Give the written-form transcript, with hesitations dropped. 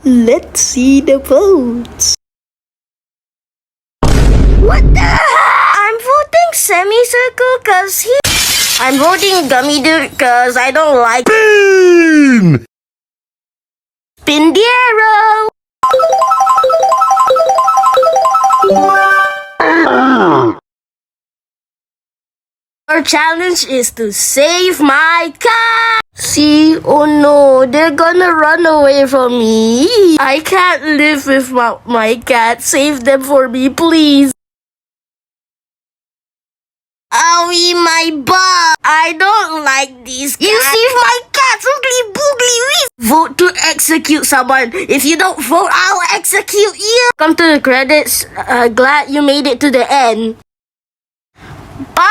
Let's see the votes. What the heck? I'm voting semicircle cause I'm voting gummy dude cause I don't like Bean! Spin the arrow. Our challenge is to save my cat. See, oh no, they're gonna run away from me. I can't live without my cat. Save them for me, please. Owie, my butt. I don't like these cats. You save my cats, ugly boogly. Vote to execute someone. If you don't vote, I'll execute you. Come to the credits. Glad you made it to the end. Bye.